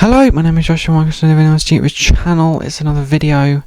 Hello, my name is Joshua and welcome to another YouTube channel. It's another video.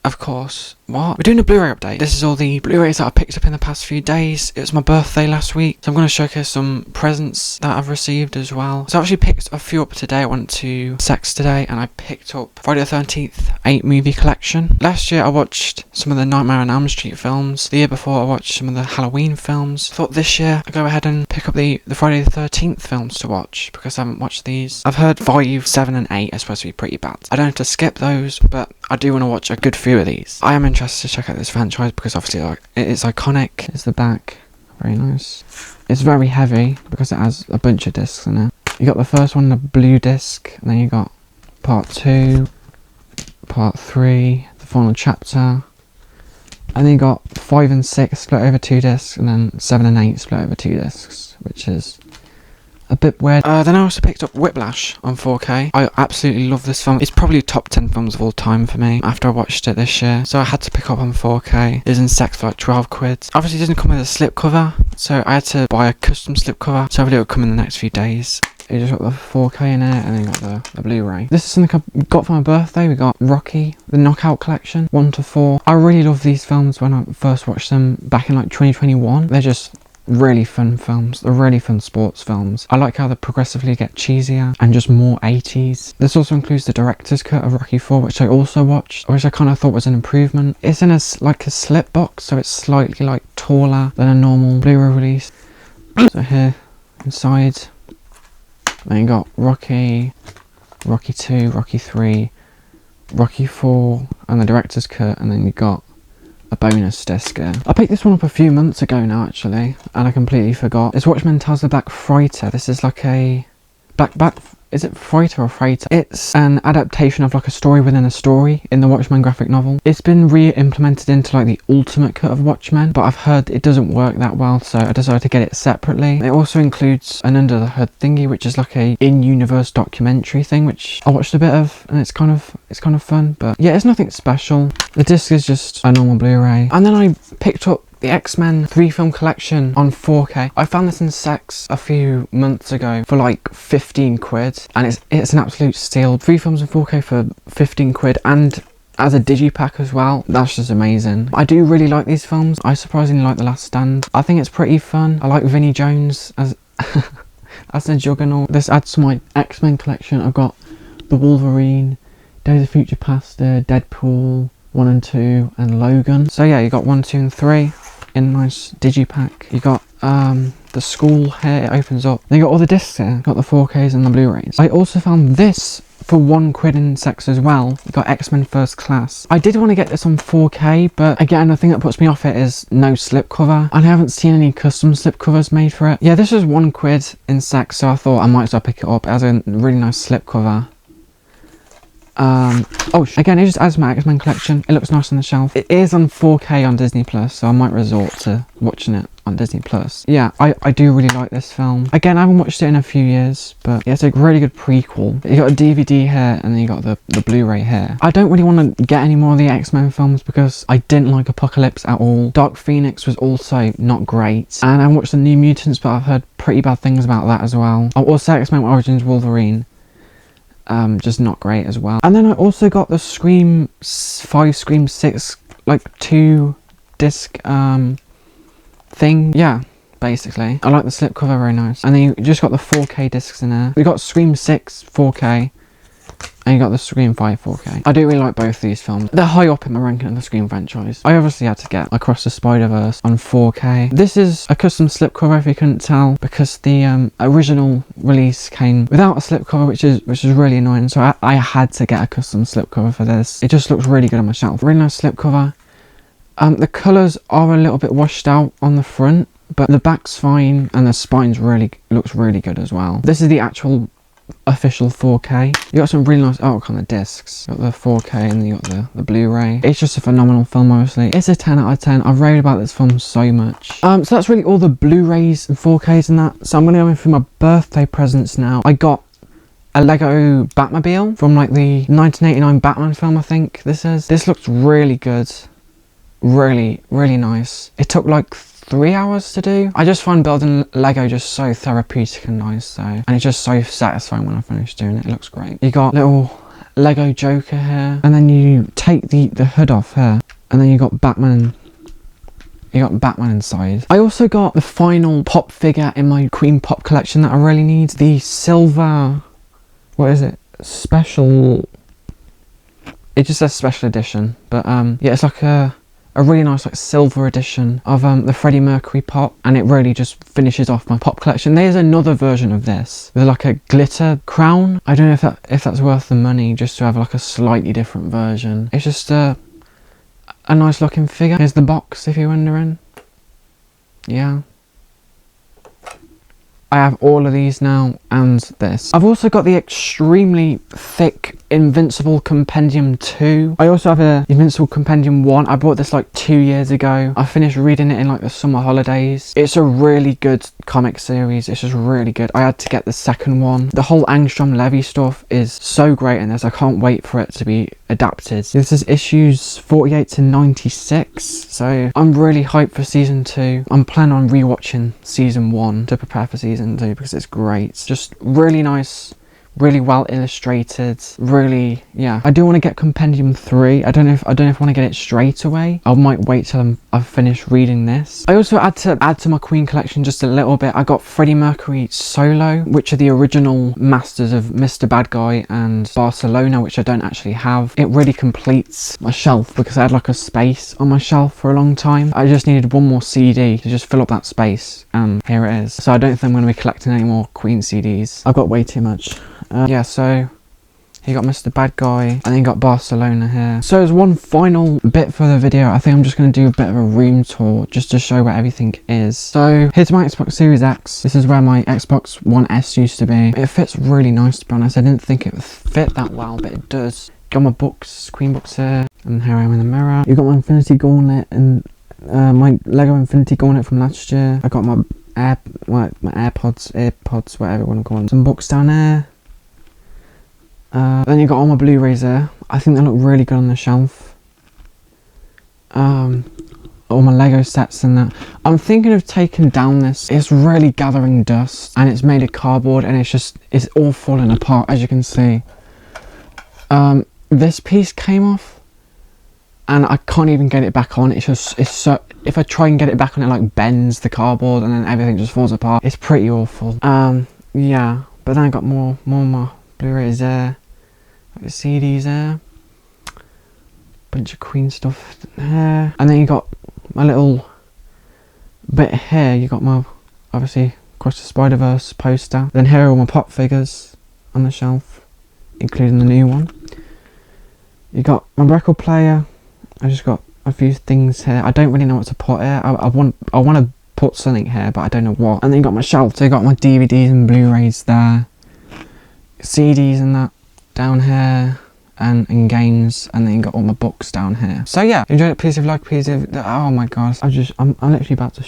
Of course, we're doing a Blu-ray update. This is all the Blu-rays that I picked up in the past few days. It was my birthday last week, so I'm going to showcase some presents that I've received as well. So I actually picked a few up today. I went to Sex today and I picked up Friday the 13th 8 movie collection. Last year I watched some of the Nightmare on Elm Street films. The year before I watched some of the Halloween films. I thought this year I'd go ahead and pick up the Friday the 13th films to watch because I haven't watched these. I've heard 5, 7 and 8 are supposed to be pretty bad. I don't have to skip those, but I do want to watch a good few of these. I am interested to check out this franchise because obviously it is iconic. It's the back, very nice. It's very heavy because it has a bunch of discs in it. You got the first one, the blue disc, and then you got part 2, part 3, the final chapter, and then you got 5 and 6 split over 2 discs, and then 7 and 8 split over 2 discs, which is a bit weird. Then I also picked up Whiplash on 4K. I absolutely love this film. It's probably top 10 films of all time for me after I watched it this year. So I had to pick up on 4K. It was in Sex for like 12 quid. Obviously it doesn't come with a slipcover, so I had to buy a custom slipcover. So hopefully it'll come in the next few days. You just got the 4K in it, and then you got the Blu-ray. This is something I got for my birthday. We got Rocky, the Knockout Collection, 1 to 4. I really love these films when I first watched them back in like 2021. They're just really fun films. They're really fun sports films. I like how they progressively get cheesier and just more 80s. This also includes the director's cut of Rocky 4, which I also watched, which I kind of thought was an improvement. It's in a slip box, so it's slightly like taller than a normal Blu-ray release. So here inside, then you got Rocky, Rocky 2, Rocky 3, Rocky 4, and the director's cut, and then you got a bonus disc here. I picked this one up a few months ago now actually, and I completely forgot. It's Watchmen Tells the Black Freighter. This is like a is it Freighter or Freighter? It's an adaptation of like a story within a story in the Watchmen graphic novel. It's been re-implemented into like the ultimate cut of Watchmen, but I've heard it doesn't work that well, so I decided to get it separately. It also includes an under the hood thingy, which is like a in-universe documentary thing, which I watched a bit of, and it's kind of fun, but yeah, it's nothing special. The disc is just a normal Blu-ray. And then I picked up the X-Men 3-film collection on 4K. I found this in Sex a few months ago for like 15 quid, and it's an absolute steal. 3 films in 4K for 15 quid, and as a digipack as well. That's just amazing. I do really like these films. I surprisingly like The Last Stand. I think it's pretty fun. I like Vinnie Jones as as the Juggernaut. This adds to my X-Men collection. I've got the Wolverine, Days of Future Past, Deadpool 1 and 2, and Logan. So yeah, you got 1, 2 and 3 in a nice digipack. You got the school here, it opens up. Then you got all the discs here. You got the 4Ks and the Blu-rays. I also found this for 1 quid in Sex as well. You got X-Men First Class. I did want to get this on 4K, but again, the thing that puts me off it is no slipcover. I haven't seen any custom slipcovers made for it. Yeah, this was 1 quid in Sex, so I thought I might as well pick it up. It has a really nice slipcover. Again, it just adds to my X-Men collection. It looks nice on the shelf. It is on 4K on Disney Plus, so I might resort to watching it on Disney Plus. Yeah, I do really like this film. Again, I haven't watched it in a few years, but yeah, it's a really good prequel. You got a DVD here, and then you got the Blu-ray here. I don't really want to get any more of the X-Men films because I didn't like Apocalypse at all. Dark Phoenix was also not great, and I watched the New Mutants, but I've heard pretty bad things about that as well. I also X-Men Origins Wolverine. Just not great as well. And then I also got the Scream 5, Scream 6, like 2 disc thing. Yeah, basically. I like the slipcover, very nice. And then you just got the 4K discs in there. We got Scream 6 4K, and you got the Scream 5 4K. I do really like both these films. They're high up in my ranking of the Scream franchise. I obviously had to get Across the Spider-Verse on 4K. This is a custom slipcover if you couldn't tell, because the original release came without a slipcover, which is really annoying. So I had to get a custom slipcover for this. It just looks really good on my shelf. Really nice slipcover. The colours are a little bit washed out on the front, but the back's fine, and the spine's looks really good as well. This is the actual official 4K. You got some really nice artwork on the discs. You got the 4K, and then you got the Blu-ray. It's just a phenomenal film, obviously. It's a 10 out of 10. I've raved about this film so much. So that's really all the Blu-rays and 4Ks and that. So I'm going to go in for my birthday presents now. I got a Lego Batmobile from like the 1989 Batman film, I think this is. This looks really good. Really, really nice. It took like 3 hours to do. I just find building Lego just so therapeutic and nice though, and it's just so satisfying when I finish doing it. It looks great. You got little Lego Joker here, and then you take the hood off here, and then you got Batman. You got Batman inside. I also got the final pop figure in my Queen Pop collection that I really need. The silver, what is it? Special. It just says special edition, but yeah, it's like a really nice like silver edition of the Freddie Mercury pop, and it really just finishes off my pop collection. There's another version of this with like a glitter crown. I don't know if that's worth the money just to have like a slightly different version. It's just a nice looking figure. Here's the box if you're wondering. Yeah. I have all of these now and this. I've also got the extremely thick Invincible Compendium 2. I also have a Invincible Compendium 1. I bought this like 2 years ago. I finished reading it in like the summer holidays. It's a really good comic series. It's just really good. I had to get the second one. The whole Angstrom Levy stuff is so great in this. I can't wait for it to be adapted. This is issues 48 to 96. So I'm really hyped for season 2. I'm planning on rewatching season 1 to prepare for season 2 because it's great. Just really nice, really well illustrated, really, yeah. I do want to get Compendium 3. I don't know if I want to get it straight away. I might wait till I've finished reading this. I also had to add to my Queen collection just a little bit. I got Freddie Mercury Solo, which are the original masters of Mr. Bad Guy and Barcelona, which I don't actually have. It really completes my shelf because I had like a space on my shelf for a long time. I just needed one more CD to just fill up that space, and here it is. So I don't think I'm going to be collecting any more Queen CDs. I've got way too much. Yeah, so you got Mr. Bad Guy, and then you got Barcelona here. So as one final bit for the video, I think I'm just going to do a bit of a room tour just to show where everything is. So here's my Xbox Series X. This is where my Xbox One S used to be. It fits really nice, to be honest. I didn't think it would fit that well, but it does. Got my books, Queen books here, and here I am in the mirror. You got my Infinity Gauntlet and my Lego Infinity Gauntlet from last year. I got my AirPods, whatever you want to call them. Some books down there. Then you got all my Blu Rays there. I think they look really good on the shelf. All my Lego sets and that. I'm thinking of taking down this. It's really gathering dust, and it's made of cardboard, and it's all falling apart, as you can see. This piece came off, and I can't even get it back on. It's so, if I try and get it back on, it like bends the cardboard, and then everything just falls apart. It's pretty awful. Yeah, but then I got more of my Blu Rays there. Got the CDs there. Bunch of Queen stuff here. And then you got my little bit here. You got my, obviously, Across the Spider-Verse poster. Then here are all my pop figures on the shelf, including the new one. You got my record player. I just got a few things here. I don't really know what to put here. I want to put something here, but I don't know what. And then you got my shelf. So you got my DVDs and Blu-Rays there. CDs and that down here, and games, and then you got all my books down here. So yeah, enjoyed it. Please if you like, please if, oh my god, I'm literally about to